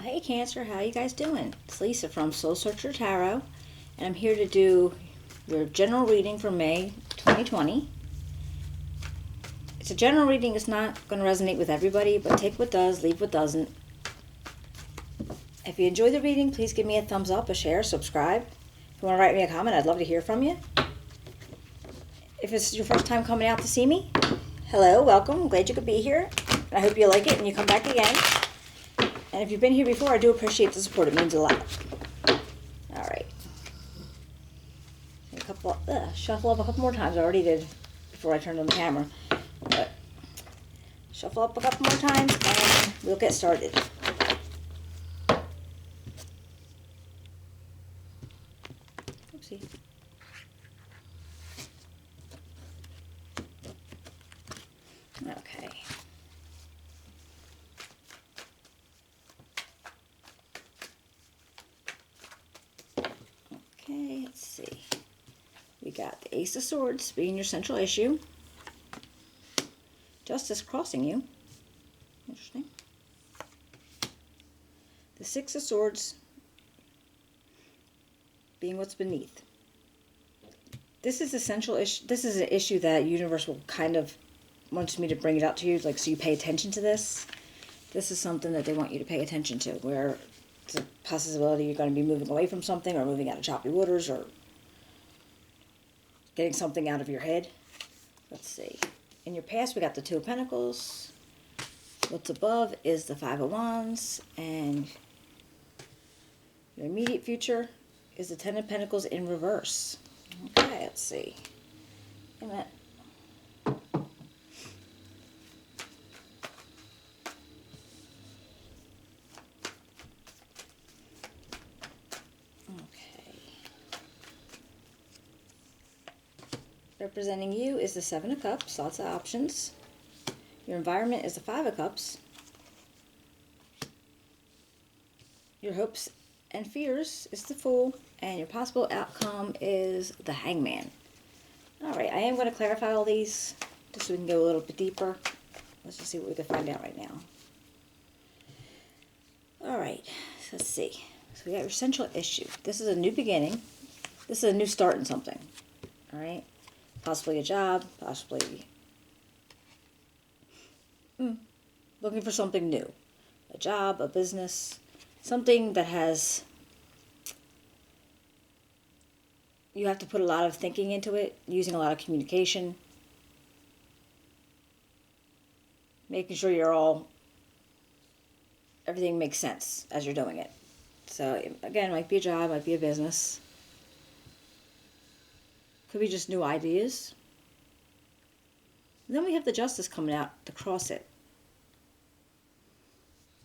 Hey Cancer, how you guys doing? It's Lisa from Soul Searcher Tarot, and I'm here to do your general reading for May 2020. It's a general reading. It's not going to resonate with everybody, but take what does, leave what doesn't. If you enjoy the reading, please give me a thumbs up, a share, subscribe. If you want to write me a comment, I'd love to hear from you. If it's your first time coming out to see me, hello, welcome. I'm glad you could be here. I hope you like it and you come back again. And if you've been here before, I do appreciate the support. It means a lot. All right. Shuffle up a couple more times. I already did before I turned on the camera. But shuffle up a couple more times and we'll get started. Oopsie. Okay. Okay, let's see. We got the Ace of Swords being your central issue. Justice crossing you. Interesting. The Six of Swords being what's beneath. This is a central issue. This is an issue that universe will kind of wants me to bring it out to you, like so you pay attention to this. This is something that they want you to pay attention to, where it's a possibility you're going to be moving away from something or moving out of choppy waters or getting something out of your head. Let's see. In your past, we got the Two of Pentacles. What's above is the Five of Wands. And your immediate future is the Ten of Pentacles in reverse. Okay, let's see. Wait a minute. Representing you is the Seven of Cups, lots of options. Your environment is the Five of Cups. Your hopes and fears is the Fool, and your possible outcome is the Hangman. Alright, I am going to clarify all these, just so we can go a little bit deeper. Let's just see what we can find out right now. Alright, so let's see. So we got your central issue. This is a new beginning. This is a new start in something. Alright? Possibly a job, possibly looking for something new. A job, a business, something that has, you have to put a lot of thinking into it, using a lot of communication, making sure everything makes sense as you're doing it. So again, it might be a job, might be a business. Could be just new ideas. And then we have the Justice coming out to cross it.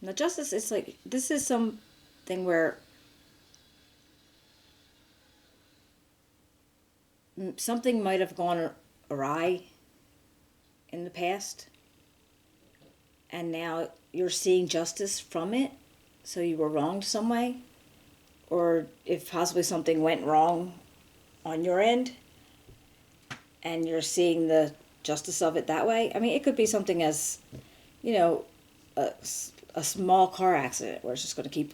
Now Justice is like, this is something where something might have gone awry in the past. And now you're seeing justice from it. So you were wronged some way. Or if possibly something went wrong on your end, and you're seeing the justice of it that way. I mean, it could be something as, you know, a small car accident where it's just going to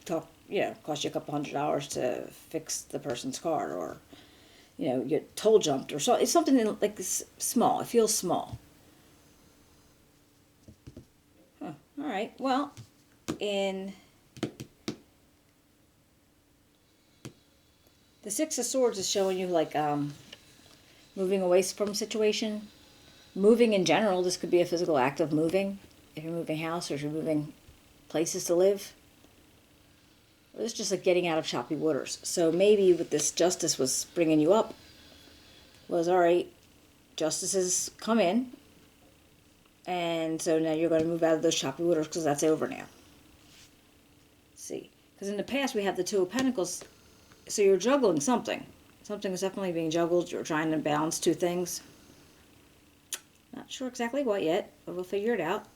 cost you a couple $100 to fix the person's car, or, you know, you get toll jumped or so. It's something like small. It feels small. Huh. All right. Well, in the Six of Swords is showing you like moving away from a situation. Moving in general, this could be a physical act of moving. If you're moving house or if you're moving places to live. Or it's just like getting out of choppy waters. So maybe what this justice was bringing you up was, all right, justice has come in. And so now you're going to move out of those choppy waters because that's over now. Let's see. Because in the past we have the Two of Pentacles. So you're juggling something. Something is definitely being juggled. You're trying to balance two things. Not sure exactly what yet, but we'll figure it out.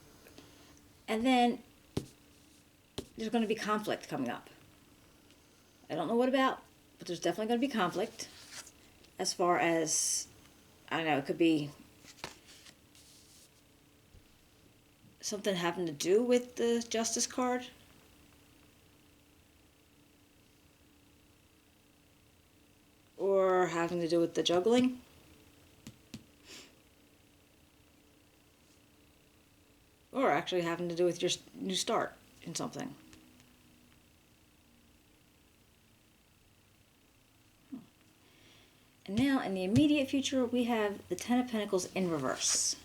And then there's going to be conflict coming up. I don't know what about, but there's definitely going to be conflict. As far as, I don't know, it could be something having to do with the Justice card. or having to do with the juggling. Or actually having to do with your new start in something. And now, in the immediate future, we have the Ten of Pentacles in reverse.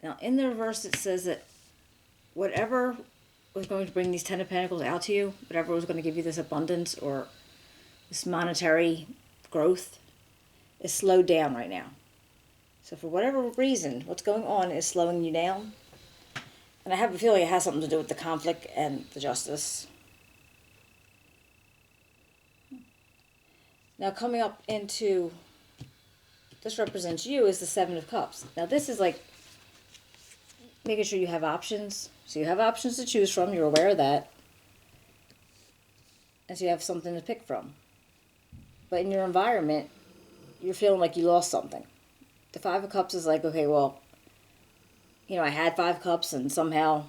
Now, in the reverse, it says that whatever was going to bring these Ten of Pentacles out to you, whatever was going to give you this abundance or this monetary growth, is slowed down right now. So for whatever reason, what's going on is slowing you down. And I have a feeling it has something to do with the conflict and the justice. Now coming up into, this represents you, is the Seven of Cups. Now this is like making sure you have options. So you have options to choose from, you're aware of that. And so you have something to pick from. But in your environment, you're feeling like you lost something. The Five of Cups is like, okay, well, I had 5 cups and somehow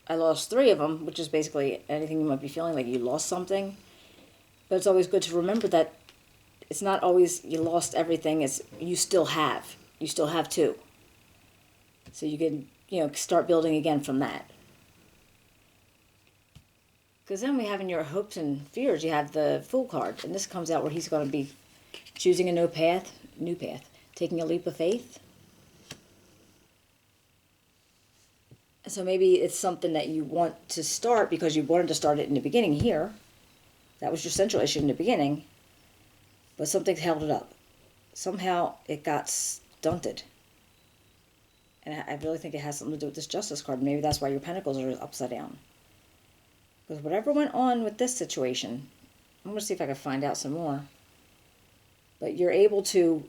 I lost 3 of them, which is basically anything you might be feeling like you lost something. But it's always good to remember that it's not always you lost everything, it's you still have. You still have 2. So you can, start building again from that. Because then we have in your hopes and fears, you have the Fool card. And this comes out where he's going to be choosing a new path, taking a leap of faith. So maybe it's something that you want to start because you wanted to start it in the beginning here. That was your central issue in the beginning. But something held it up. Somehow it got stunted. And I really think it has something to do with this Justice card. Maybe that's why your Pentacles are upside down. Because whatever went on with this situation, I'm going to see if I can find out some more. But you're able to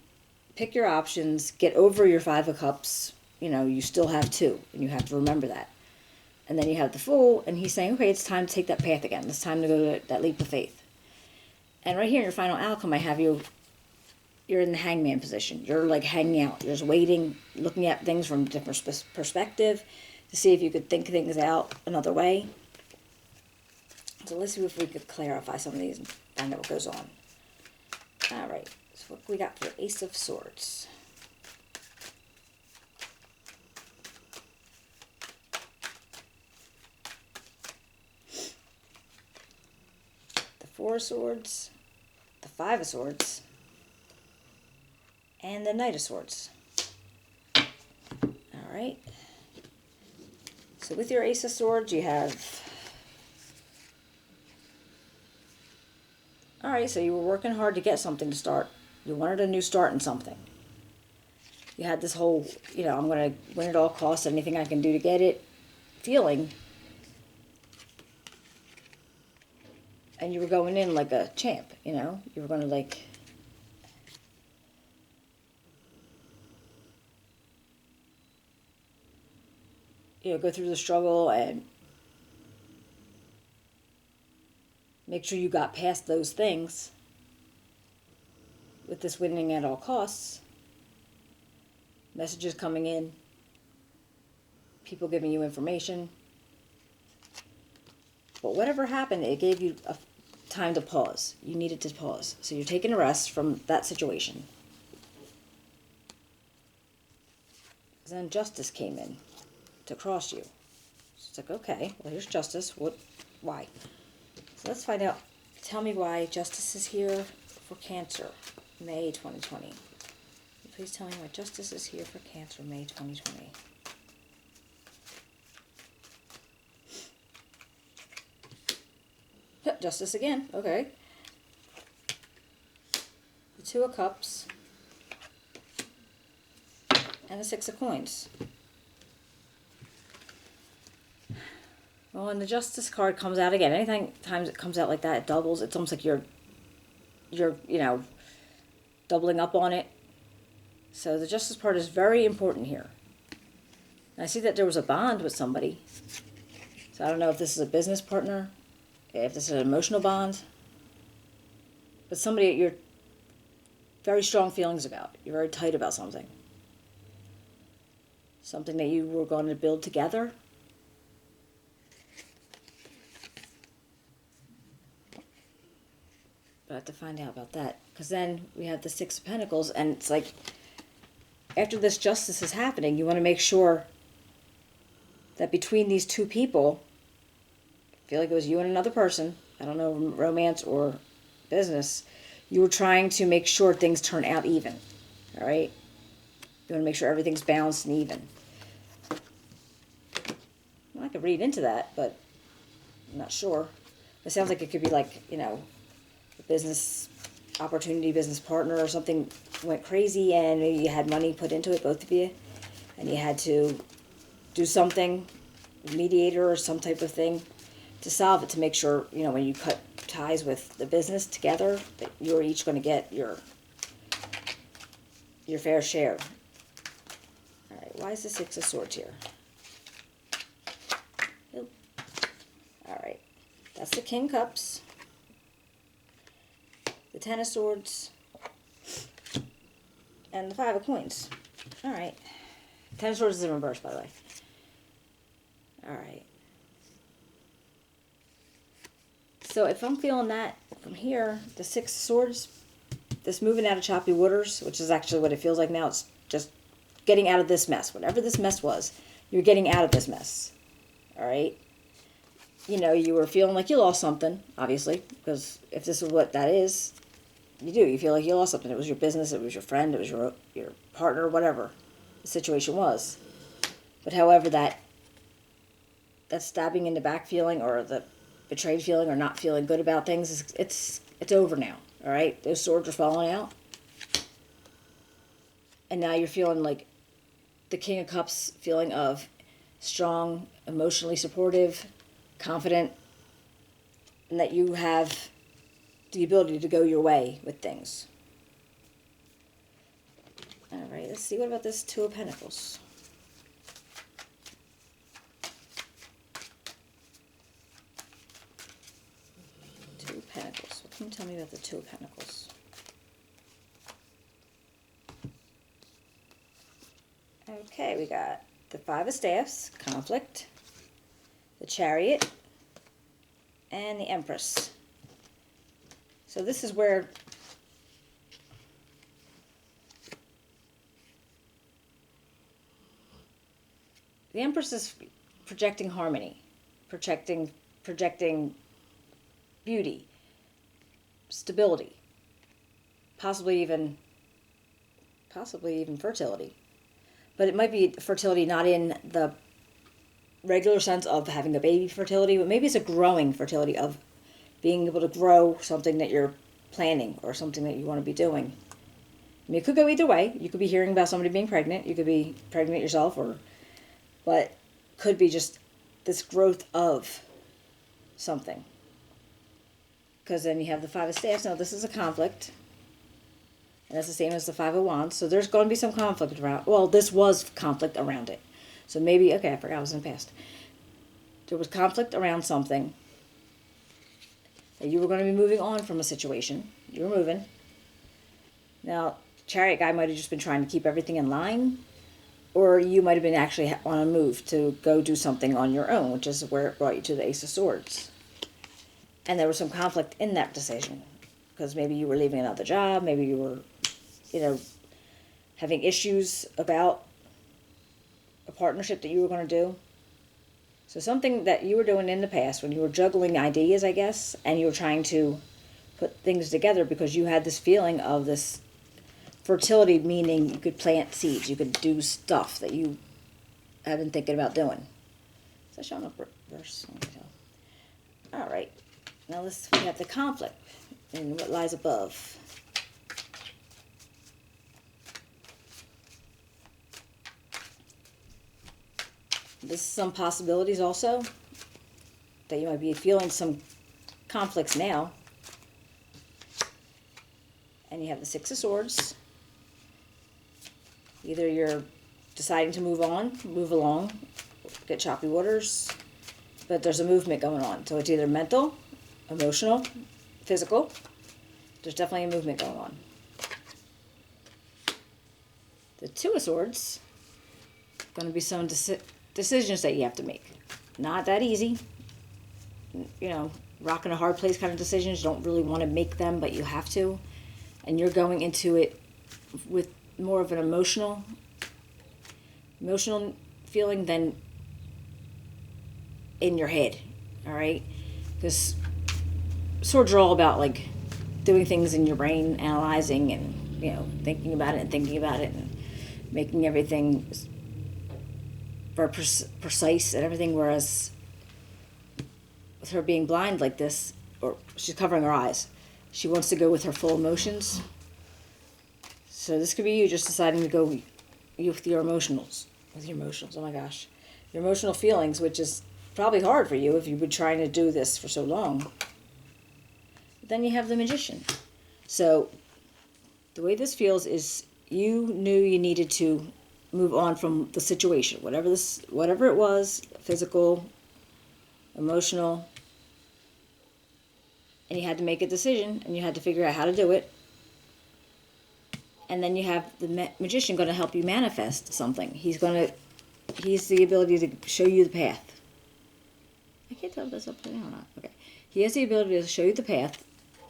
pick your options, get over your 5 of Cups. You still have 2, and you have to remember that. And then you have the Fool, and he's saying, okay, it's time to take that path again. It's time to go to that leap of faith. And right here in your final outcome, I have you're in the hangman position. You're like hanging out. You're just waiting, looking at things from a different perspective to see if you could think things out another way. So let's see if we could clarify some of these and find out what goes on. All right, so what we got for Ace of Swords? The 4 of Swords, the 5 of Swords, and the Knight of Swords. All right. So with your Ace of Swords, you have... All right, so you were working hard to get something to start. You wanted a new start in something. You had this whole, I'm going to win at all costs, anything I can do to get it feeling. And you were going in like a champ, You were going to go through the struggle and make sure you got past those things with this winning at all costs. Messages coming in, people giving you information. But whatever happened, it gave you a time to pause. You needed to pause. So you're taking a rest from that situation. Then justice came in to cross you. So it's like, okay, well, here's justice. Why? So let's find out. Tell me why justice is here for Cancer, May 2020. Please tell me why justice is here for Cancer, May 2020. Yep, justice again. Okay. The 2 of Cups and the 6 of Coins. Well, when the Justice card comes out again, anything times it comes out like that, it doubles. It's almost like you're doubling up on it. So the Justice part is very important here. And I see that there was a bond with somebody. So I don't know if this is a business partner, if this is an emotional bond, but somebody you're very strong feelings about. You're very tight about something. Something that you were going to build together. But I have to find out about that. Because then we have the Six of Pentacles, and it's like, after this justice is happening, you want to make sure that between these two people, I feel like it was you and another person, I don't know, romance or business, you were trying to make sure things turn out even. All right? You want to make sure everything's balanced and even. Well, I could read into that, but I'm not sure. It sounds like it could be like, you know, a business opportunity, business partner or something went crazy and maybe you had money put into it, both of you, and you had to do something, mediator or some type of thing to solve it, to make sure, you know, when you cut ties with the business together, that you're each going to get your fair share. All right, why is the Six of Swords here? Nope. All right, that's the King of Cups, the Ten of Swords, and the Five of Coins. All right, Ten of Swords is in reverse, by the way. All right. So if I'm feeling that from here, the Six of Swords, this moving out of choppy waters, which is actually what it feels like now, it's just getting out of this mess. Whatever this mess was, you're getting out of this mess. All right? You know, you were feeling like you lost something, obviously, because if this is what that is, you do. You feel like you lost something. It was your business, it was your friend, it was your partner, whatever the situation was. But however, that stabbing in the back feeling, or the betrayed feeling, or not feeling good about things, it's over now. All right, those swords are falling out, and now you're feeling like the King of Cups feeling of strong, emotionally supportive, confident, and that you have the ability to go your way with things. All right, let's see. What about this Two of Pentacles? Two of Pentacles. What can you tell me about the Two of Pentacles? Okay, we got the Five of Staffs, conflict, the Chariot, and the Empress. So this is where the Empress is projecting harmony, projecting beauty, stability, possibly even fertility. But it might be fertility not in the regular sense of having a baby fertility, but maybe it's a growing fertility of being able to grow something that you're planning or something that you want to be doing. I mean, it could go either way. You could be hearing about somebody being pregnant. You could be pregnant yourself, but could be just this growth of something. Because then you have the Five of Staffs. Now, this is a conflict. And that's the same as the Five of Wands. So there's going to be some conflict around. Well, this was conflict around it. So maybe, okay, I forgot it was in the past. There was conflict around something. That you were going to be moving on from a situation. You were moving. Now, Chariot guy might have just been trying to keep everything in line. Or you might have been actually on a move to go do something on your own, which is where it brought you to the Ace of Swords. And there was some conflict in that decision. Because maybe you were leaving another job. Maybe you were, having issues about a partnership that you were going to do. So something that you were doing in the past when you were juggling ideas, I guess, and you were trying to put things together because you had this feeling of this fertility, meaning you could plant seeds, you could do stuff that you have been thinking about doing. Is that showing up reverse? All right. Now we have the conflict and what lies above. This is some possibilities also that you might be feeling some conflicts now. And you have the Six of Swords. Either you're deciding to move along, get choppy waters, but there's a movement going on. So it's either mental, emotional, physical. There's definitely a movement going on. The Two of Swords, going to be some decisions that you have to make. Not that easy. rock and a hard place kind of decisions. You don't really want to make them, but you have to. And you're going into it with more of an emotional feeling than in your head, all right? Because swords are all about like doing things in your brain, analyzing and, you know, thinking about it and making everything very precise and everything, whereas with her being blind like this, or she's covering her eyes, she wants to go with her full emotions. So this could be you just deciding to go with your emotionals. Oh my gosh. Your emotional feelings, which is probably hard for you if you've been trying to do this for so long. But then you have the Magician. So the way this feels is you knew you needed to move on from the situation, whatever it was, physical, emotional, and you had to make a decision and you had to figure out how to do it. And then you have the Magician going to help you manifest something. He's the ability to show you the path. I can't tell if that's upside down or not. Okay. He has the ability to show you the path,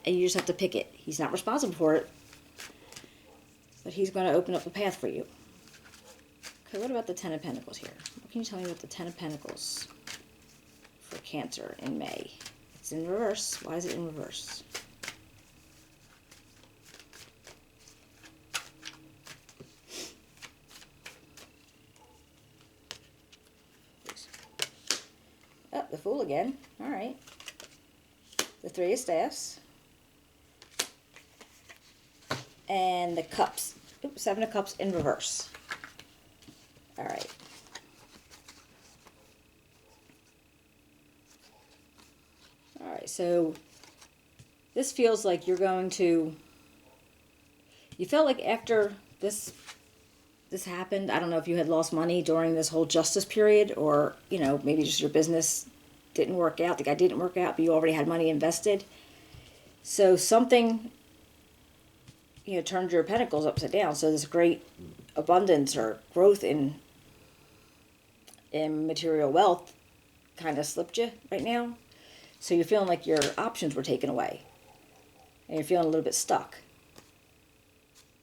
and you just have to pick it. He's not responsible for it, but he's going to open up the path for you. Okay, what about the Ten of Pentacles here? What can you tell me about the Ten of Pentacles for Cancer in May? It's in reverse. Why is it in reverse? Oh, the Fool again. All right. The Three of Staffs. And the Cups. Oops, Seven of Cups in reverse. All right. All right, so this feels like you're going to... You felt like after this happened, I don't know if you had lost money during this whole justice period, or, you know, maybe just your business didn't work out. The guy didn't work out, but you already had money invested. So something, you know, turned your pentacles upside down. So this great abundance or growth in material wealth kind of slipped you right now. So you're feeling like your options were taken away. And you're feeling a little bit stuck.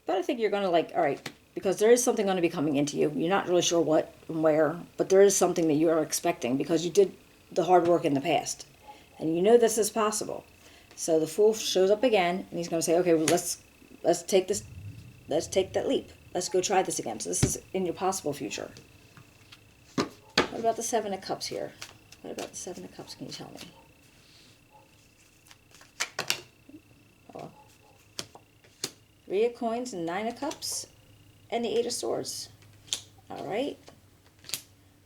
But I think you're going to all right, because there is something going to be coming into you. You're not really sure what and where, but there is something that you are expecting because you did the hard work in the past. And you know this is possible. So the Fool shows up again, and he's going to say, okay, well, let's take this, let's take that leap. Let's go try this again. So this is in your possible future. What about the Seven of Cups here? What about the Seven of Cups? Can you tell me? Oh. Three of Coins and Nine of Cups and the Eight of Swords. All right.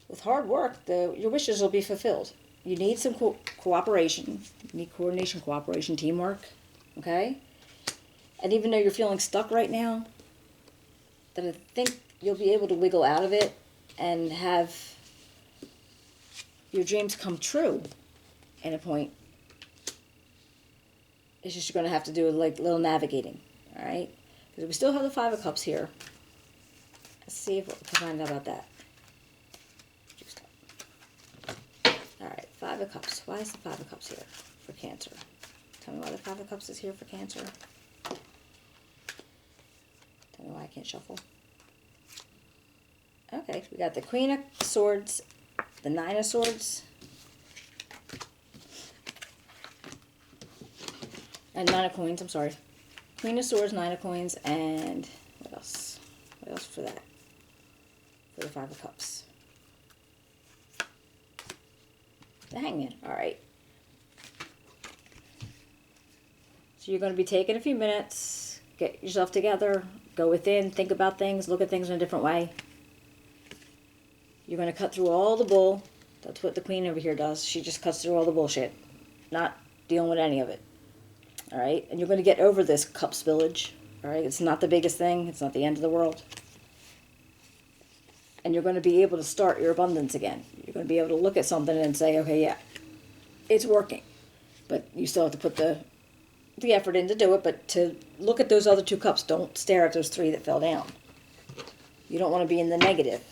With hard work, your wishes will be fulfilled. You need some cooperation. You need coordination, cooperation, teamwork. Okay? And even though you're feeling stuck right now, then I think you'll be able to wiggle out of it and have your dreams come true at a point. It's just you're going to have to do like little navigating. All right? Because we still have the Five of Cups here. Let's see if we can find out about that. All right, Five of Cups. Why is the Five of Cups here for Cancer? Tell me why the Five of Cups is here for Cancer. Tell me why I can't shuffle. Okay, we got the Queen of Swords, the Nine of Swords, and Nine of Coins, I'm sorry. Queen of Swords, Nine of Coins, and what else? What else for that? For the Five of Cups. The Hangman. All right. So you're going to be taking a few minutes, get yourself together, go within, think about things, look at things in a different way. You're going to cut through all the bull. That's what the Queen over here does. She just cuts through all the bullshit, not dealing with any of it. All right? And you're going to get over this cup spillage. All right? It's not the biggest thing. It's not the end of the world. And you're going to be able to start your abundance again. You're going to be able to look at something and say, okay, yeah, it's working. But you still have to put the effort in to do it, but to look at those other two cups. Don't stare at those three that fell down. You don't want to be in the negative.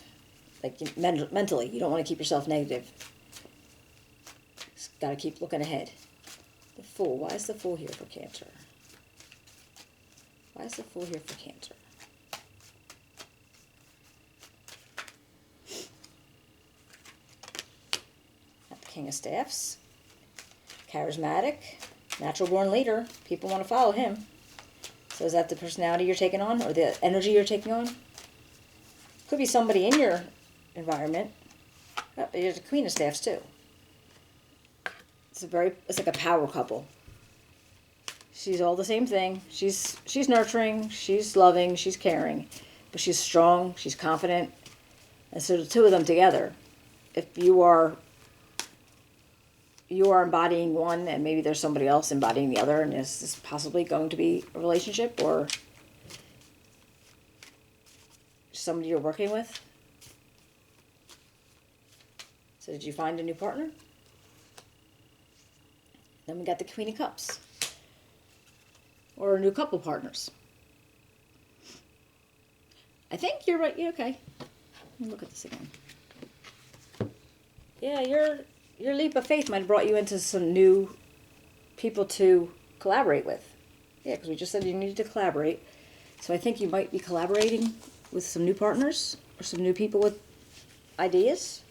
Like mentally, you don't want to keep yourself negative. Just got to keep looking ahead. Fool. Why is the Fool here for Cancer? Why is the Fool here for Cancer? Got the King of Staffs. Charismatic. Natural born leader. People want to follow him. So is that the personality you're taking on? Or the energy you're taking on? Could be somebody in your environment. Oh, there's a Queen of Staffs too. It's like a power couple. She's all the same thing. She's nurturing, she's loving, she's caring, but she's strong, she's confident. And so the two of them together, if you are embodying one and maybe there's somebody else embodying the other, and is this possibly going to be a relationship or somebody you're working with? So did you find a new partner? Then we got the Queen of Cups. Or a new couple partners. I think you're right. Yeah, okay. Let me look at this again. Yeah, your leap of faith might have brought you into some new people to collaborate with. Yeah, because we just said you needed to collaborate. So I think you might be collaborating with some new partners or some new people with ideas.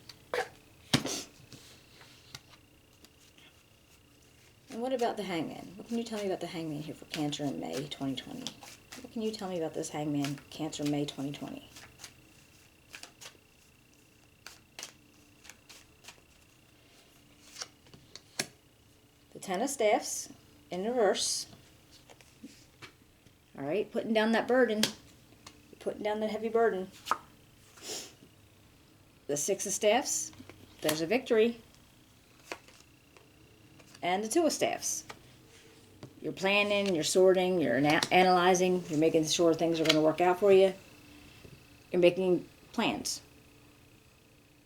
And what about the Hangman? What can you tell me about the Hangman here for Cancer in May 2020? What can you tell me about this Hangman, Cancer, May 2020? The Ten of Staffs in reverse. All right, putting down that burden. Putting down that heavy burden. The Six of Staffs. There's a victory. And the Two of Staffs. You're planning, you're sorting, you're analyzing, you're making sure things are going to work out for you. You're making plans.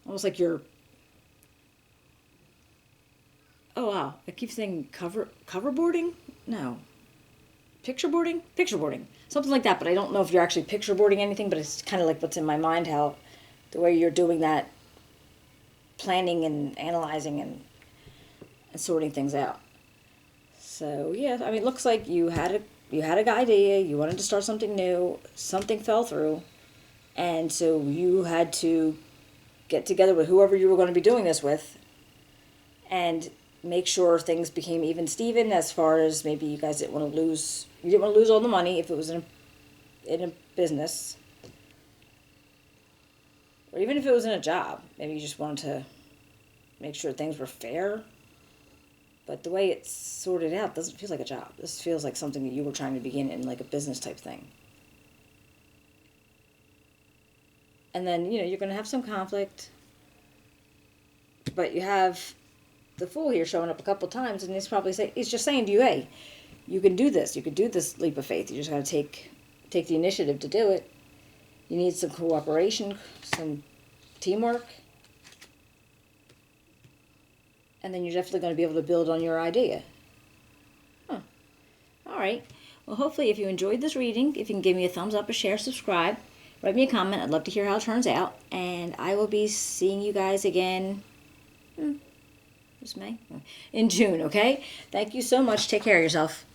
Almost like you're... Oh, wow. I keep saying coverboarding? No. Picture boarding? Picture boarding. Something like that, but I don't know if you're actually picture boarding anything, but it's kind of like what's in my mind, how the way you're doing that planning and analyzing and sorting things out. So yeah, I mean, it looks like you had a idea, you wanted to start something new, something fell through, and so you had to get together with whoever you were going to be doing this with and make sure things became even Steven, as far as maybe you guys didn't want to lose all the money if it was in a business, or even if it was in a job. Maybe you just wanted to make sure things were fair. But the way it's sorted out doesn't feel like a job. This feels like something that you were trying to begin in, like a business type thing. And then, you're going to have some conflict. But you have the Fool here showing up a couple times, and he's just saying to you, hey, you can do this. You can do this leap of faith. You just got to take the initiative to do it. You need some cooperation, some teamwork. And then you're definitely going to be able to build on your idea. Huh. All right. Well, hopefully if you enjoyed this reading, if you can give me a thumbs up, a share, subscribe, write me a comment. I'd love to hear how it turns out. And I will be seeing you guys again in June, okay? Thank you so much. Take care of yourself.